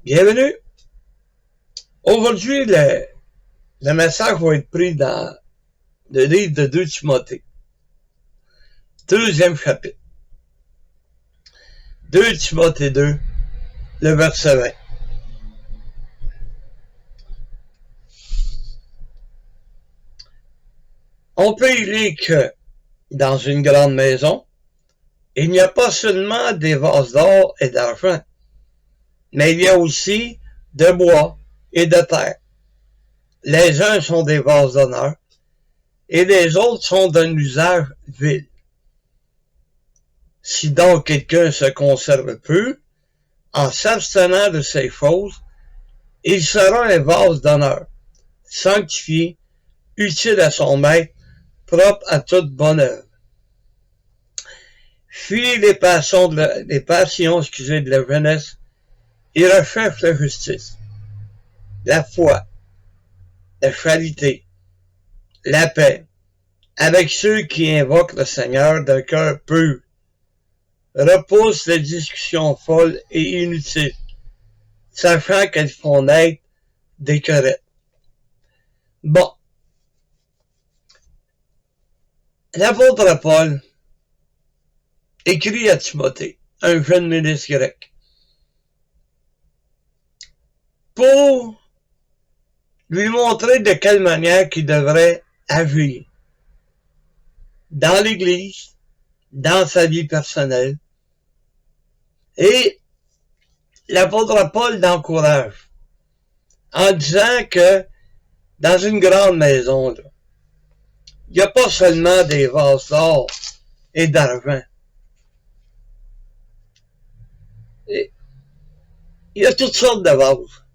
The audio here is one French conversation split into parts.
Bienvenue. Aujourd'hui, le message va être pris dans le livre de 2 Timothée. 2e chapitre. 2 Timothée 2, le verset 20. On peut y lire que dans une grande maison, il n'y a pas seulement des vases d'or et d'argent, mais il y a aussi de bois et de terre. Les uns sont des vases d'honneur et les autres sont d'un usage vil. Si donc quelqu'un se conserve peu, en s'abstenant de ces choses, il sera un vase d'honneur, sanctifié, utile à son maître, propre à toute bonne œuvre. Fuyez les passions de la jeunesse et recherche la justice, la foi, la charité, la paix, avec ceux qui invoquent le Seigneur d'un cœur pur. Repousse les discussions folles et inutiles, sachant qu'elles font naître des querelles. Bon. L'apôtre Paul écrit à Timothée, un jeune ministre grec, pour lui montrer de quelle manière il devrait agir dans l'Église, dans sa vie personnelle. Et l'apôtre Paul l'encourage en disant que dans une grande maison, il n'y a pas seulement des vases d'or et d'argent. Il y a toutes sortes de vases,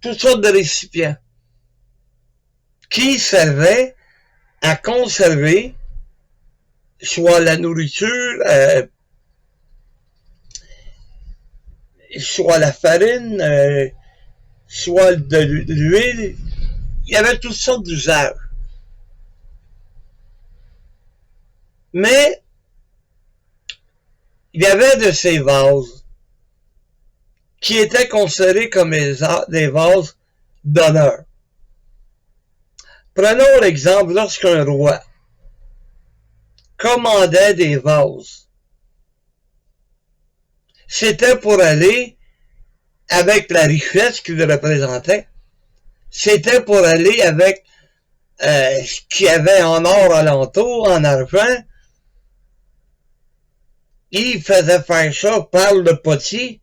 toutes sortes de récipients qui servaient à conserver soit la nourriture, soit la farine, soit de l'huile. Il y avait toutes sortes d'usages. Mais il y avait de ces vases qui étaient considérés comme des vases d'honneur. Prenons l'exemple lorsqu'un roi commandait des vases. C'était pour aller avec la richesse qu'il représentait. C'était pour aller avec ce qu'il y avait en or alentour, en argent. Il faisait faire ça par le potier.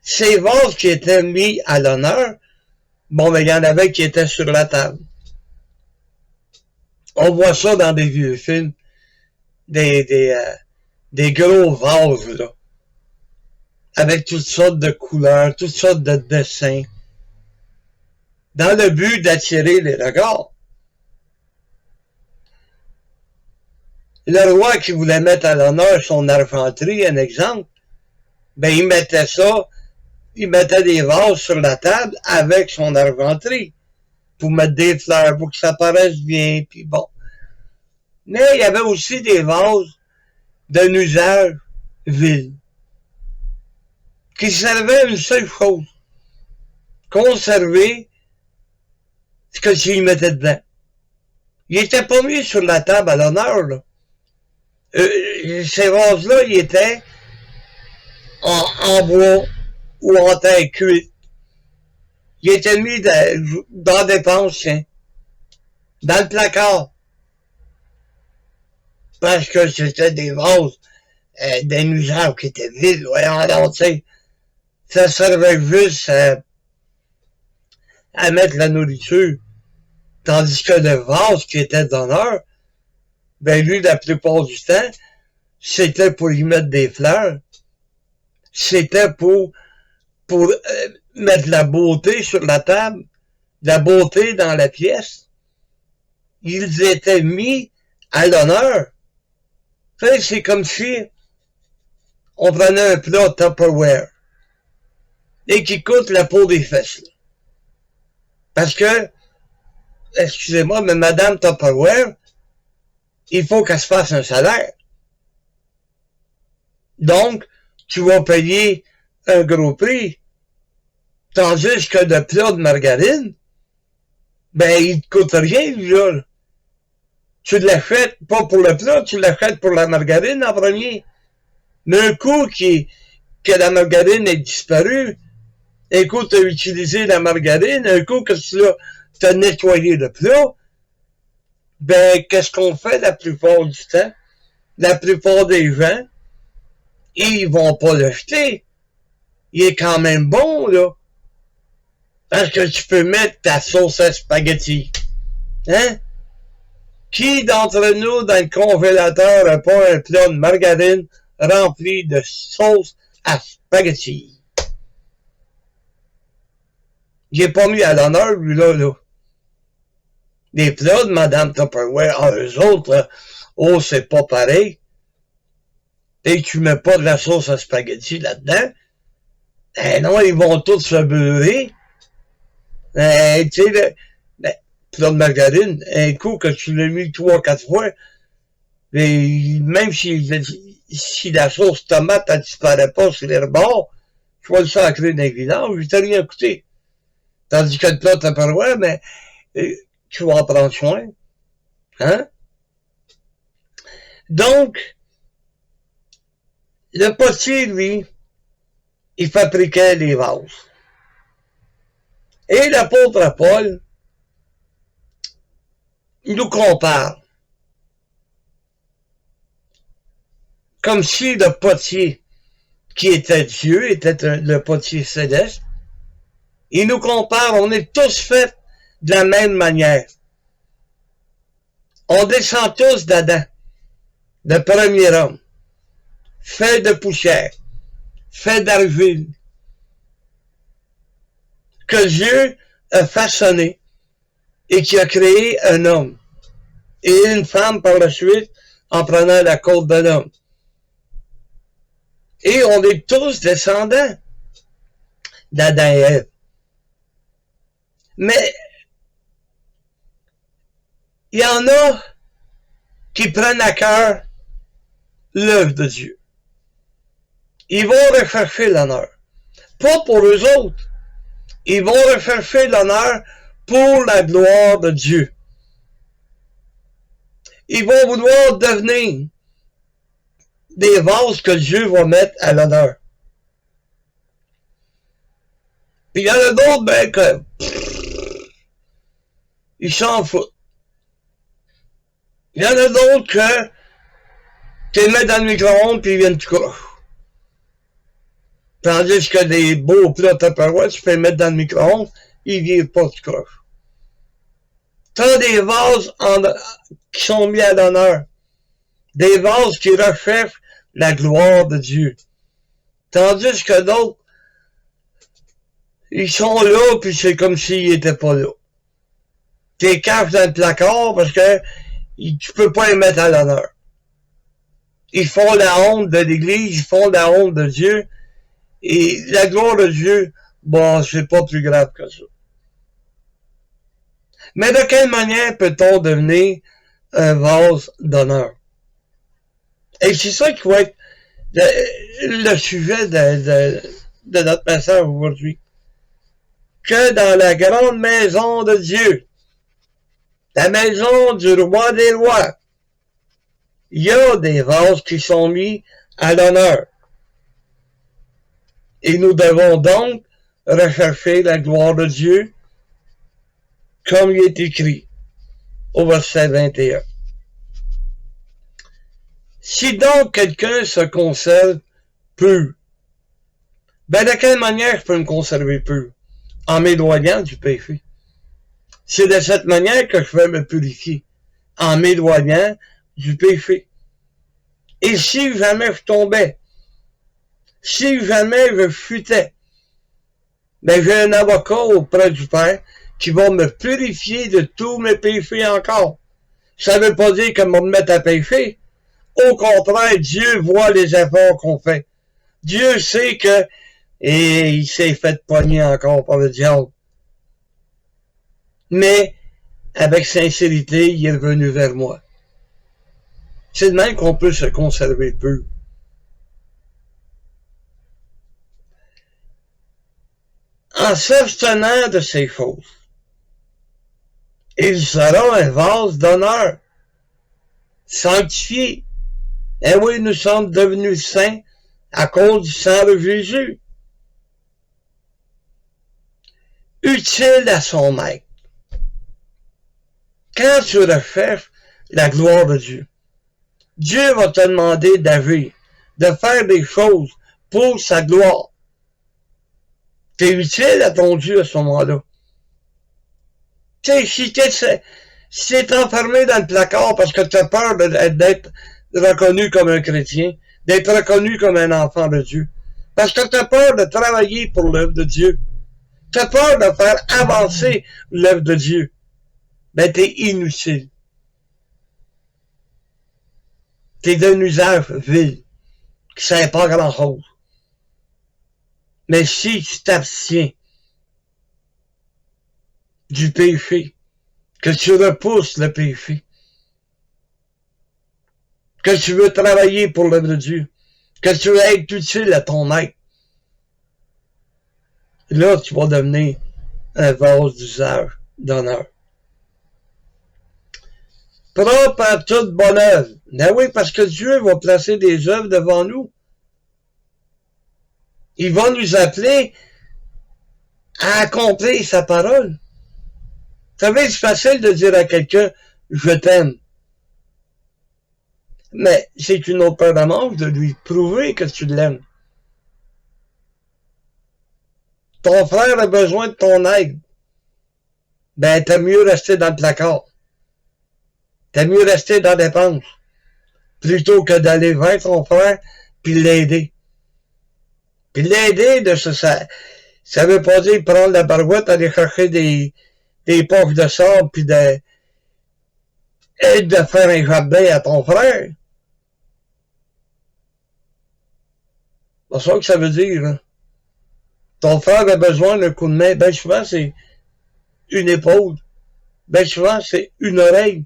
Ces vases qui étaient mis à l'honneur, bon, mais il y en avait qui étaient sur la table. On voit ça dans des vieux films, des gros vases, là, avec toutes sortes de couleurs, toutes sortes de dessins, dans le but d'attirer les regards. Le roi qui voulait mettre à l'honneur son argenterie, un exemple, ben il mettait des vases sur la table avec son argenterie pour mettre des fleurs, pour que ça paraisse bien, puis bon. Mais il y avait aussi des vases d'un usage vil, qui servaient à une seule chose, conserver ce que tu y mettais dedans. Il était pas mis sur la table à l'honneur, là. Ces vases-là, ils étaient en bois ou en terre cuite. Ils étaient mis dans des pensions, dans le placard, parce que c'était des vases d'un usage qui était vide. Voyons donc, tu sais, ça servait juste à mettre la nourriture, tandis que le vase qui était d'honneur, ben lui, la plupart du temps, c'était pour y mettre des fleurs, c'était pour mettre la beauté sur la table, la beauté dans la pièce. Ils étaient mis à l'honneur. Tu sais, c'est comme si on prenait un plat Tupperware et qui coûte la peau des fesses. Là. Parce que, excusez-moi, mais Madame Tupperware, il faut qu'elle se fasse un salaire. Donc, tu vas payer un gros prix. Tandis que le plat de margarine, ben, il te coûte rien, là. Tu l'achètes pas pour le plat, tu l'achètes pour la margarine en premier. Mais un coup que la margarine est disparue, un coup tu as utilisé la margarine, un coup que tu as nettoyé le plat, ben, qu'est-ce qu'on fait la plupart du temps? La plupart des gens, ils vont pas le jeter. Il est quand même bon, là. Parce que tu peux mettre ta sauce à spaghetti. Hein? Qui d'entre nous, dans le congélateur, n'a pas un plat de margarine rempli de sauce à spaghetti? J'ai pas mis à l'honneur, lui, là. Les plats de Madame Tupperware, eux autres, oh, c'est pas pareil. Et tu mets pas de la sauce à spaghetti là-dedans. Eh non, ils vont tous se beurrer. Tu sais, le plat de margarine, un coup que tu l'as mis 3-4 fois, et même si la sauce tomate, elle disparaît pas sur les rebords, tu vas le sacrer dans les vidanges, je t'ai rien coûté. Tandis que le plat de Tupperware, mais tu vas en prendre soin. Hein? Donc, le potier, lui, il fabriquait les vases. Et l'apôtre Paul, il nous compare. Comme si le potier qui était Dieu était le potier céleste. Il nous compare, on est tous faits de la même manière. On descend tous d'Adam, le premier homme, fait de poussière, fait d'argile, que Dieu a façonné et qui a créé un homme et une femme par la suite en prenant la côte de l'homme. Et on est tous descendants d'Adam et Ève. Mais il y en a qui prennent à cœur l'œuvre de Dieu. Ils vont rechercher l'honneur. Pas pour eux autres. Ils vont rechercher l'honneur pour la gloire de Dieu. Ils vont vouloir devenir des vases que Dieu va mettre à l'honneur. Puis il y en a d'autres, ben, que ils s'en foutent. Il y en a d'autres que tu les mets dans le micro-ondes puis ils viennent tout croche. Tandis que des beaux plats Tupperware, tu peux les mettre dans le micro-ondes, ils viennent pas tout croche. T'as des vases qui sont mis à l'honneur. Des vases qui recherchent la gloire de Dieu. Tandis que d'autres, ils sont là, puis c'est comme s'ils étaient pas là. Tu les caches dans le placard parce que tu peux pas les mettre à l'honneur. Ils font la honte de l'Église, ils font la honte de Dieu, et la gloire de Dieu, bon, c'est pas plus grave que ça. Mais de quelle manière peut-on devenir un vase d'honneur? Et c'est ça qui va être le sujet de notre message aujourd'hui. Que dans la grande maison de Dieu, la maison du roi des rois, il y a des vases qui sont mis à l'honneur. Et nous devons donc rechercher la gloire de Dieu, comme il est écrit au verset 21. Si donc quelqu'un se conserve pur, ben de quelle manière je peux me conserver pur? En m'éloignant du péché. C'est de cette manière que je vais me purifier, en m'éloignant du péché. Et si jamais je tombais, si jamais je chutais, ben j'ai un avocat auprès du Père qui va me purifier de tous mes péchés encore. Ça veut pas dire qu'on va me mettre à pécher. Au contraire, Dieu voit les efforts qu'on fait. Dieu sait que, et il s'est fait pogner encore par le diable. Mais, avec sincérité, il est revenu vers moi. C'est de même qu'on peut se conserver pur. en s'abstenant de ces choses. Il sera un vase d'honneur, sanctifié. Et oui, nous sommes devenus saints à cause du sang de Jésus. Utile à son maître. Quand tu recherches la gloire de Dieu, Dieu va te demander d'agir, de faire des choses pour sa gloire. T'es utile à ton Dieu à ce moment-là. Tu sais, si t'es enfermé dans le placard parce que tu as peur d'être reconnu comme un chrétien, d'être reconnu comme un enfant de Dieu, parce que tu as peur de travailler pour l'œuvre de Dieu, tu as peur de faire avancer l'œuvre de Dieu, ben t'es inutile. T'es d'un usage vil, qui ne sert pas grand-chose. Mais si tu t'abstiens du péché, que tu repousses le péché, que tu veux travailler pour l'œuvre de Dieu, que tu veux être utile à ton maître, là, tu vas devenir un vase d'usage d'honneur. Propre à toute bonne œuvre. Ben oui, parce que Dieu va placer des œuvres devant nous. Il va nous appeler à accomplir sa parole. Vous savez, c'est facile de dire à quelqu'un, je t'aime. Mais c'est une autre paire de manches de lui prouver que tu l'aimes. Ton frère a besoin de ton aide. Ben, t'as mieux rester dans le placard. T'as mieux rester dans la dépense. Plutôt que d'aller vers ton frère puis l'aider. Puis l'aider de ça veut pas dire prendre la barouette, aller chercher des poches de sable puis de faire un jardin à ton frère. C'est ça que ça veut dire, hein. Ton frère a besoin d'un coup de main. Ben souvent, c'est une épaule. Ben souvent, c'est une oreille.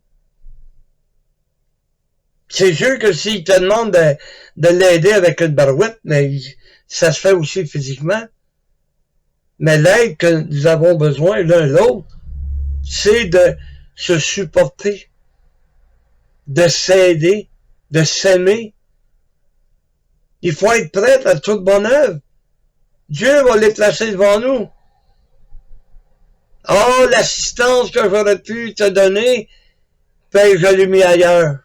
C'est sûr que s'il te demande de l'aider avec une barouette, mais ça se fait aussi physiquement. Mais l'aide que nous avons besoin l'un l'autre, c'est de se supporter, de s'aider, de s'aimer. Il faut être prêt à toute bonne œuvre. Dieu va les placer devant nous. Oh, l'assistance que j'aurais pu te donner, ben je l'ai mis ailleurs.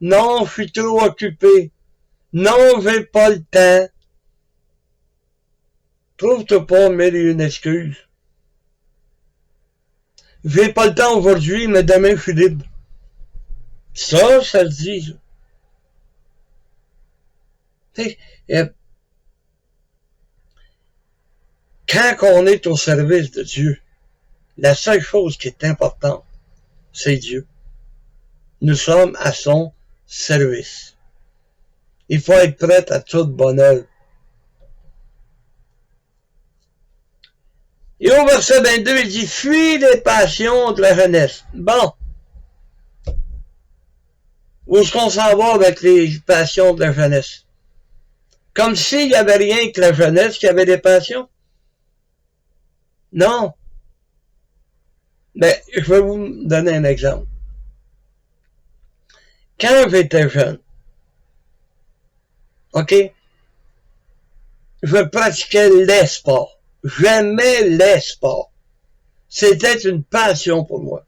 Non, je suis trop occupé. Non, j'ai pas le temps. Trouve-toi pas mille et une excuses. J'ai pas le temps aujourd'hui, mais demain je suis libre. Ça se dit. Quand on est au service de Dieu, la seule chose qui est importante, c'est Dieu. Nous sommes à son service. Il faut être prêt à toute bonne œuvre. Et au verset 22, il dit, fuis les passions de la jeunesse. Bon. Où est-ce qu'on s'en va avec les passions de la jeunesse? Comme s'il n'y avait rien que la jeunesse qui avait des passions. Non. Mais je vais vous donner un exemple. Quand j'étais jeune, OK, je pratiquais les sports. J'aimais les sports. C'était une passion pour moi.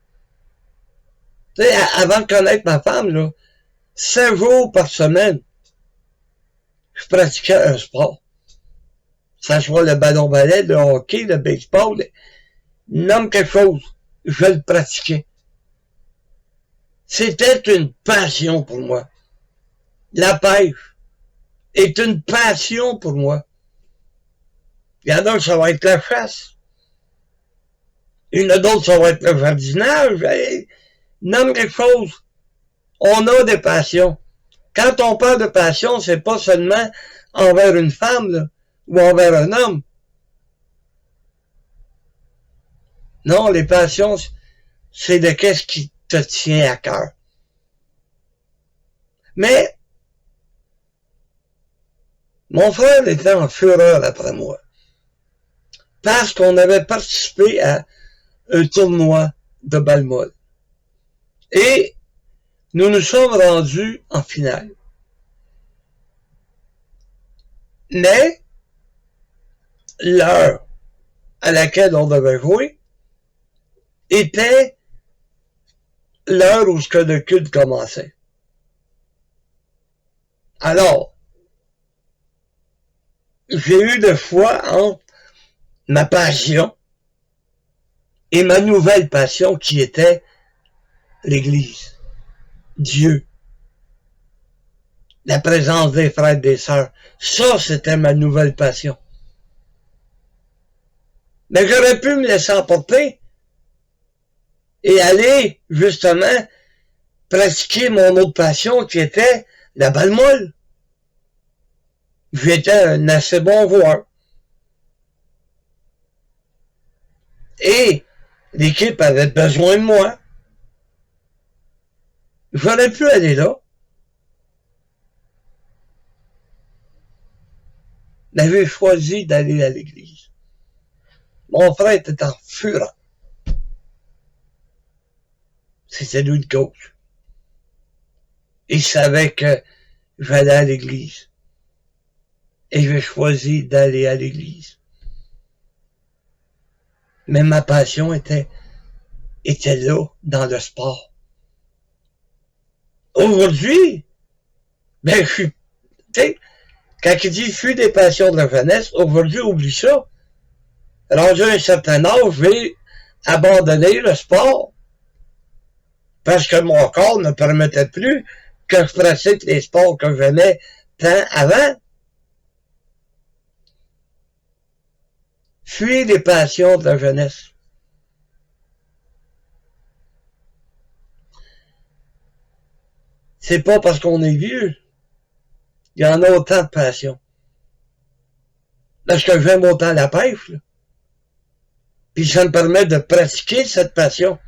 Tu sais, avant de connaître ma femme, là, 7 jours par semaine, je pratiquais un sport. Ça soit le ballon-ballet, le hockey, le baseball, nomme quelque chose, je le pratiquais. C'était une passion pour moi. La pêche est une passion pour moi. Il y en a, ça va être la chasse. Il y en a d'autres, ça va être le jardinage. Nomme quelque chose. On a des passions. Quand on parle de passion, c'est pas seulement envers une femme, là, ou envers un homme. Non, les passions, c'est de qu'est-ce qui te tient à cœur. Mais, mon frère était en fureur après moi. parce qu'on avait participé à un tournoi de balle molle. Et nous nous sommes rendus en finale. Mais l'heure à laquelle on devait jouer était l'heure où le culte commençait. Alors, j'ai eu le choix entre ma passion et ma nouvelle passion qui était l'Église, Dieu, la présence des frères et des sœurs. Ça, c'était ma nouvelle passion. Mais j'aurais pu me laisser emporter et aller, justement, pratiquer mon autre passion qui était la balle molle. J'étais un assez bon joueur. Et l'équipe avait besoin de moi. J'aurais pu aller là. Mais j'ai choisi d'aller à l'église. Mon frère était en fureur. C'était lui le coach. Il savait que j'allais à l'église. Et j'ai choisi d'aller à l'église. Mais ma passion était là, dans le sport. Aujourd'hui, ben, je suis, tu sais, quand il dit, je suis des passions de la jeunesse, aujourd'hui, oublie ça. Rendu à un certain âge, je vais abandonner le sport. Parce que mon corps ne permettait plus que je pratique les sports que j'aimais tant avant. Fuis les passions de la jeunesse. C'est pas parce qu'on est vieux. Il y en a autant de passions. Parce que j'aime autant la pêche, là. Puis ça me permet de pratiquer cette passion.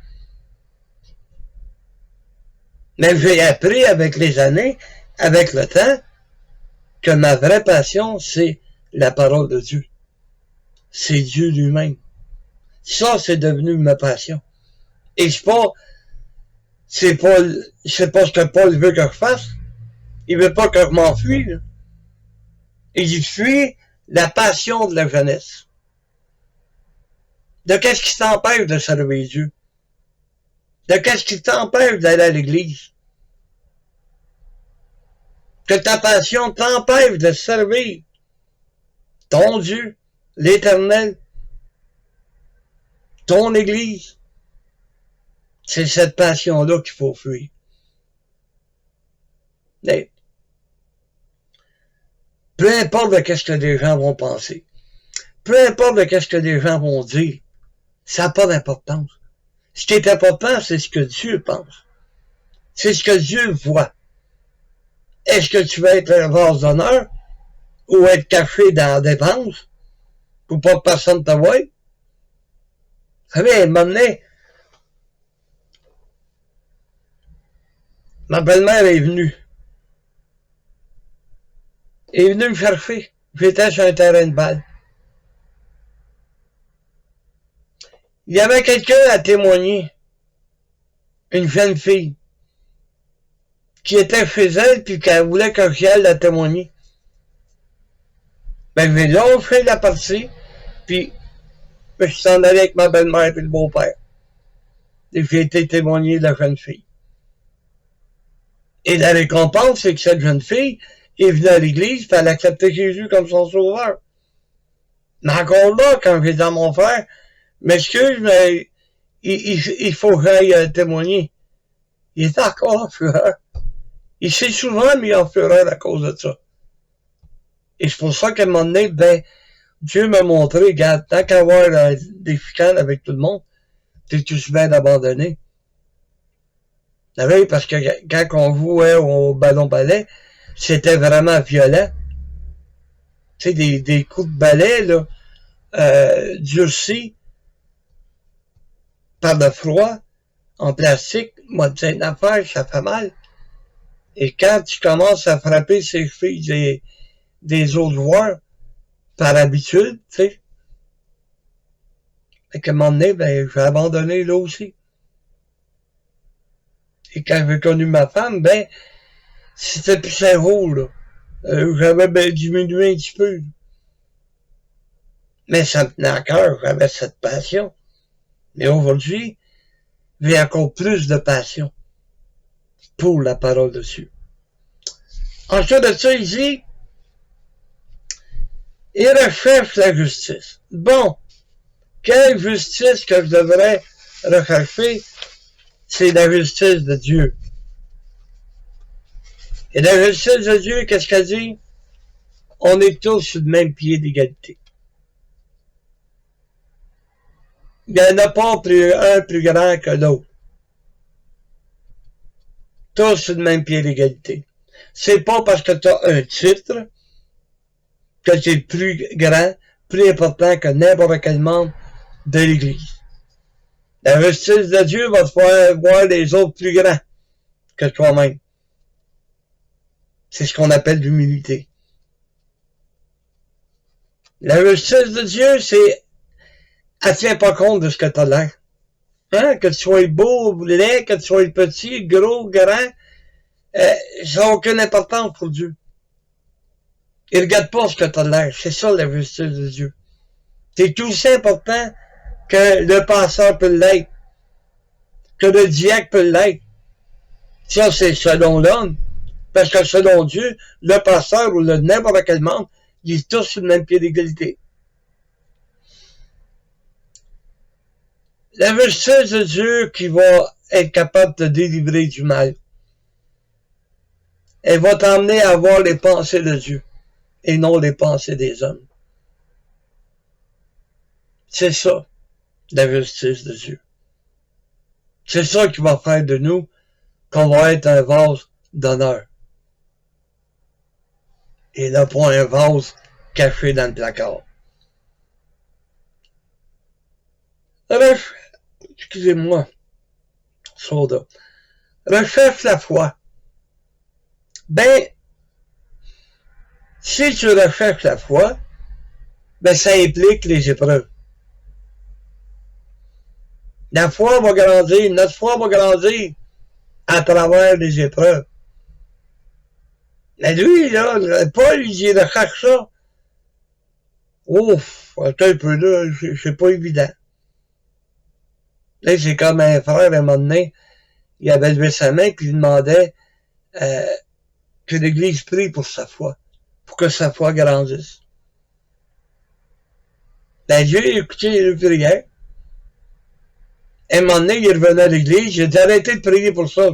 Mais j'ai appris avec les années, avec le temps, que ma vraie passion, c'est la parole de Dieu. C'est Dieu lui-même. Ça, c'est devenu ma passion. Et c'est pas ce que Paul veut que je fasse. Il veut pas que je m'enfuis, là. Il fuit la passion de la jeunesse. De qu'est-ce qui t'empêche de servir Dieu? De qu'est-ce qui t'empêche d'aller à l'église? Que ta passion t'empêche de servir ton Dieu, l'Éternel, ton Église. C'est cette passion-là qu'il faut fuir. Mais, peu importe de qu'est-ce que les gens vont penser, peu importe de qu'est-ce que les gens vont dire, ça n'a pas d'importance. Ce qui est important, c'est ce que Dieu pense. C'est ce que Dieu voit. Est-ce que tu vas être un vase d'honneur ou être caché dans la dépense pour pas que personne te voie? Vous savez, à un moment donné, ma belle-mère est venue. Elle est venue me chercher. J'étais sur un terrain de balle. Il y avait quelqu'un à témoigner. Une jeune fille. Qui était chez elle puis qu'elle voulait que j'y aille la témoigner. Ben, je vais lâcher la partie, puis je suis en allé avec ma belle-mère et le beau-père. Et j'ai été témoigné de la jeune fille. Et la récompense, c'est que cette jeune fille est venue à l'église, puis elle a accepté Jésus comme son sauveur. Mais encore là, quand j'ai dit à mon frère, m'excuse, mais il faut que j'aille témoigner. Il est encore en fureur. Il sait souvent mis en fureur à cause de ça. Et c'est pour ça qu'à un moment donné, ben, Dieu m'a montré, regarde, tant qu'à avoir des chicanes avec tout le monde, t'es tout bien d'abandonner. Oui, parce que quand on jouait au ballon-ballet, c'était vraiment violent. Tu sais, des coups de balai, là, durcis par le froid, en plastique, moi, c'est une affaire, ça fait mal. Et quand tu commences à frapper ces chevilles des autres joueurs, par habitude, tu sais, Fait qu'à un moment donné, ben, j'ai abandonné là aussi. Et quand j'ai connu ma femme, ben, c'était plus un rôle, là. J'avais ben, diminué un petit peu. Mais ça me tenait à cœur, j'avais cette passion. Mais aujourd'hui, j'ai encore plus de passion pour la parole de Dieu. Ensuite de ça, il dit, il recherche la justice. Bon, quelle justice que je devrais rechercher? C'est la justice de Dieu. Et la justice de Dieu, qu'est-ce qu'elle dit? On est tous sur le même pied d'égalité. Il n'y en a pas un plus grand que l'autre. Tous sur le même pied d'égalité. C'est pas parce que tu as un titre que tu es plus grand, plus important que n'importe quel membre de l'Église. La justice de Dieu va te faire voir les autres plus grands que toi-même. C'est ce qu'on appelle l'humilité. La justice de Dieu, c'est, elle tient pas compte de ce que tu as l'air. Hein? Que tu sois beau, laid, que tu sois petit, gros, grand, ça n'a aucune importance pour Dieu. Il regarde pas ce que tu as l'air. C'est ça la justice de Dieu. C'est aussi important que le pasteur peut l'être, que le diacre peut l'être. Ça, c'est selon l'homme. Parce que selon Dieu, le pasteur ou le n'importe quel membre, ils sont tous sur le même pied d'égalité. La justice de Dieu qui va être capable de te délivrer du mal. Elle va t'emmener à voir les pensées de Dieu et non les pensées des hommes. C'est ça, la justice de Dieu. C'est ça qui va faire de nous qu'on va être un vase d'honneur. Et non pas un vase caché dans le placard. Excusez-moi, soda. Recherche la foi. Ben, si tu recherches la foi, ben ça implique les épreuves. La foi va grandir, notre foi va grandir à travers les épreuves. Mais lui, là, Paul, il recherche ça. Ouf, attends un peu là, c'est pas évident. Là, c'est comme un frère, à un moment donné, il avait levé sa main, puis il demandait que l'Église prie pour sa foi, pour que sa foi grandisse. Ben, Dieu a écouté les prières. À un moment donné, il revenait à l'Église, il a dit arrêtez de prier pour ça.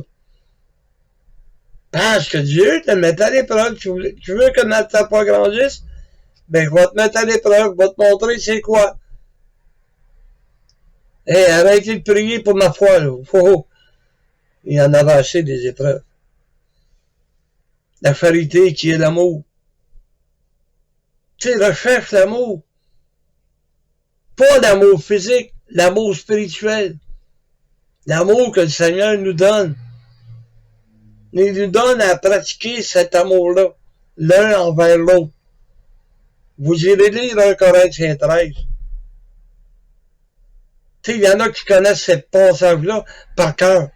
Parce que Dieu te met à l'épreuve. Tu veux que ta foi grandisse? Ben, je vais te mettre à l'épreuve, je vais te montrer c'est quoi. Hey, arrêtez de prier pour ma foi, là. Il y en avait assez des épreuves. La charité qui est l'amour. Tu sais, recherche l'amour. Pas l'amour physique, l'amour spirituel. L'amour que le Seigneur nous donne. Il nous donne à pratiquer cet amour-là, l'un envers l'autre. Vous irez lire 1 Corinthiens 13. Tu sais, il y en a qui connaissent ces passages-là par cœur.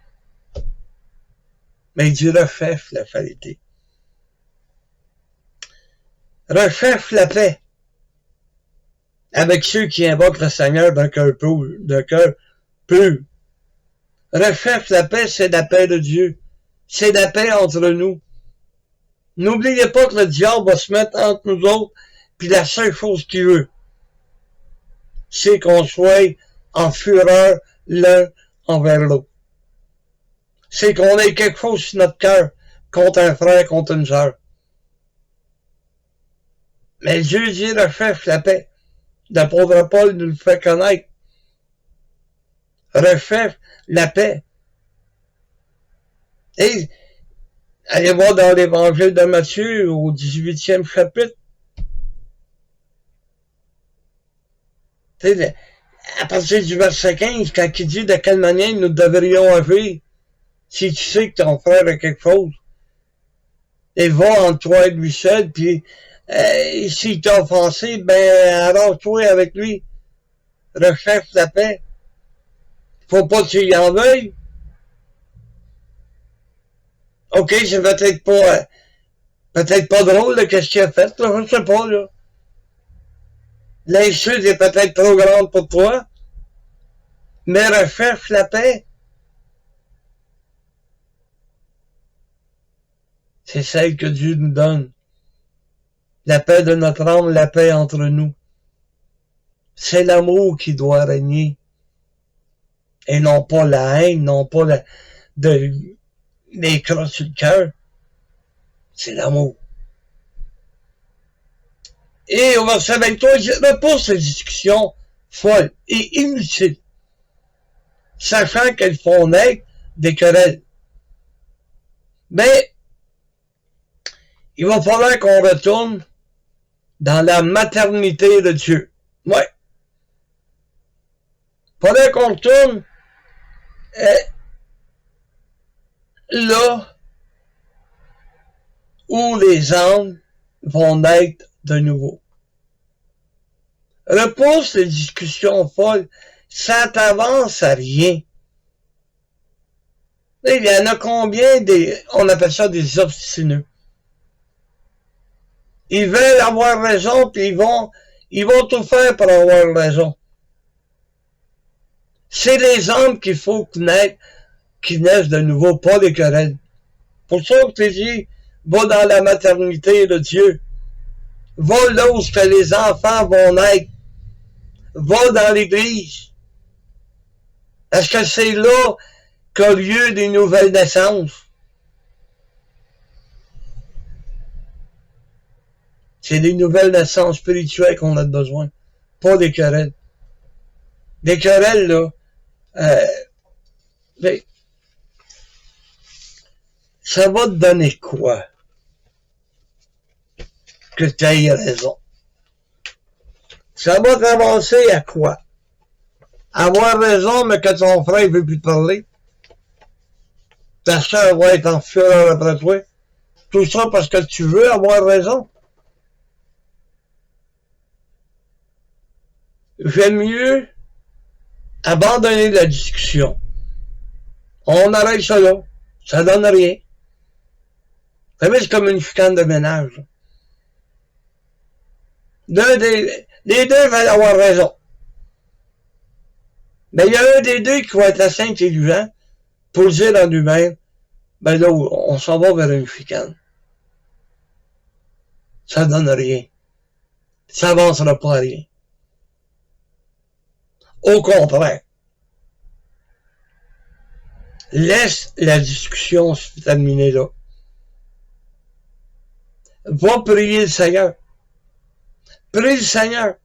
Mais il dit recherche la charité. Recherche la paix. Avec ceux qui invoquent le Seigneur d'un cœur pur. Recherche la paix, c'est la paix de Dieu. C'est la paix entre nous. N'oubliez pas que le diable va se mettre entre nous autres, puis la seule chose qu'il veut, c'est qu'on soit en fureur l'un envers l'autre. C'est qu'on ait quelque chose sur notre cœur contre un frère, contre une sœur. Mais Dieu dit recherche la paix. L'apôtre Paul nous le fait connaître. Recherche la paix. Et allez voir dans l'évangile de Matthieu au 18e chapitre. À partir du verset 15, quand il dit de quelle manière nous devrions agir, si tu sais que ton frère a quelque chose, et va entre toi et lui seul, puis s'il t'a offensé, ben arrange-toi avec lui. recherche la paix. Faut pas que tu y en veuilles. OK, c'est peut-être pas drôle, là, qu'est-ce qu'il a fait, là, je sais pas, là. L'insulte est peut-être trop grande pour toi, mais recherche la paix. C'est celle que Dieu nous donne. La paix de notre âme, la paix entre nous. C'est l'amour qui doit régner. Et non pas la haine, non pas les crocs sur le cœur. C'est l'amour. Et au verset 23, je repousse ces discussions folles et inutiles, sachant qu'elles font naître des querelles. Mais il va falloir qu'on retourne dans la maternité de Dieu. Ouais. Il faudrait qu'on retourne là où les âmes vont naître de nouveau. Repousse les discussions folles, ça t'avance à rien. Il y en a combien on appelle ça des obstineux. Ils veulent avoir raison, puis ils vont tout faire pour avoir raison. C'est les hommes qu'il faut qui naissent de nouveau, pas les querelles. Pour ça que tu dis, va dans la maternité de Dieu. Va là où les enfants vont naître. Va dans l'église. Est-ce que c'est là qu'a lieu des nouvelles naissances? C'est des nouvelles naissances spirituelles qu'on a besoin, pas des querelles. Des querelles, là, ça va te donner quoi? Que tu aies raison. Ça va t'avancer à quoi? Avoir raison, mais que ton frère ne veut plus te parler. Ta soeur va être en fureur après toi. Tout ça parce que tu veux avoir raison. J'aime mieux abandonner la discussion. On arrête ça là. Ça donne rien. Vous savez, c'est comme une chicane de ménage. Les deux veulent avoir raison. Mais il y a un des deux qui va être assez intelligent pour dire en lui-même, ben là, on s'en va vers une chicane. Ça donne rien. Ça avancera pas à rien. Au contraire. Laisse la discussion se terminer là. Va prier le Seigneur. Prie le Seigneur.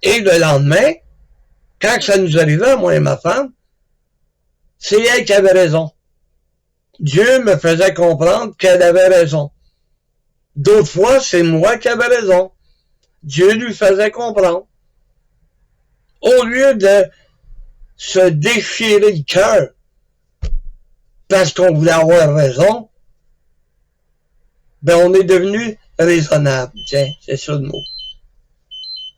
Et le lendemain, quand ça nous arrivait, moi et ma femme, c'est elle qui avait raison. Dieu me faisait comprendre qu'elle avait raison. D'autres fois, c'est moi qui avais raison. Dieu lui faisait comprendre. Au lieu de se déchirer le cœur parce qu'on voulait avoir raison, ben on est devenu raisonnable. Tiens, c'est ça le mot.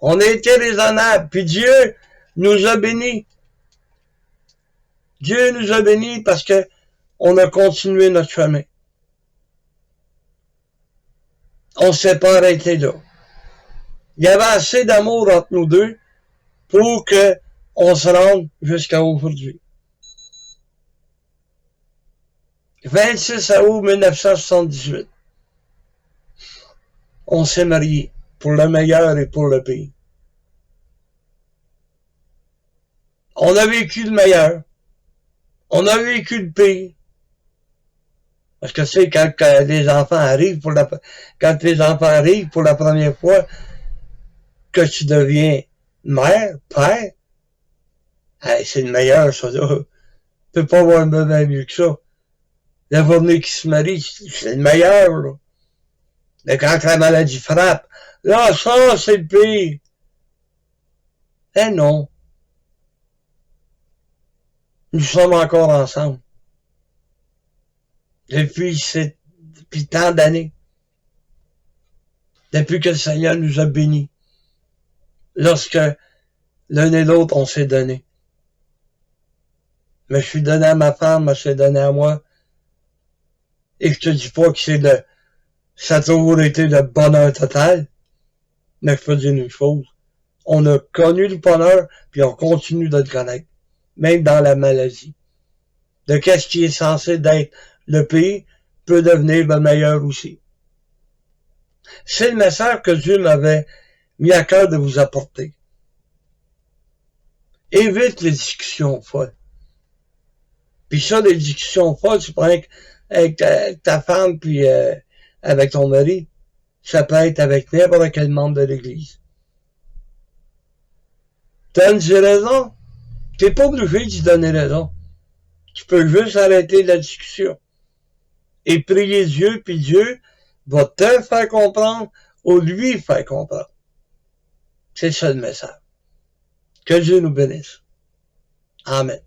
On a été raisonnable, puis Dieu nous a bénis. Dieu nous a bénis parce que on a continué notre chemin. On ne s'est pas arrêté là. Il y avait assez d'amour entre nous deux pour que on se rende jusqu'à aujourd'hui. 26 août 1978. On s'est mariés pour le meilleur et pour le pire. On a vécu le meilleur. On a vécu le pire. Parce que c'est quand les enfants arrivent quand les enfants arrivent pour la première fois que tu deviens mère, père, hey, c'est le meilleur, ça, là. Tu peux pas avoir mieux que ça. La journée qui se marie, c'est le meilleur, là. Mais quand la maladie frappe, là, ça, c'est le pire. Eh non. Nous sommes encore ensemble. Depuis tant d'années. Depuis que le Seigneur nous a bénis. Lorsque L'un et l'autre, on s'est donné. Mais je suis donné à ma femme, elle s'est donné à moi. Et je te dis pas que ça a toujours été le bonheur total. Mais je peux dire une chose. On a connu le bonheur, puis on continue de le connaître. Même dans la maladie. De qu'est-ce qui est censé d'être le pire, peut devenir le meilleur aussi. C'est le message que Dieu m'avait mis à cœur de vous apporter. Évite les discussions folles. Puis ça, les discussions folles, c'est pas avec ta femme puis avec ton mari. Ça peut être avec n'importe quel membre de l'Église. Donne-y raison. T'es pas obligé d'y donner raison. Tu peux juste arrêter la discussion. Et prier Dieu, puis Dieu va te faire comprendre ou lui faire comprendre. C'est ça le message. Que Dieu nous bénisse. Amen.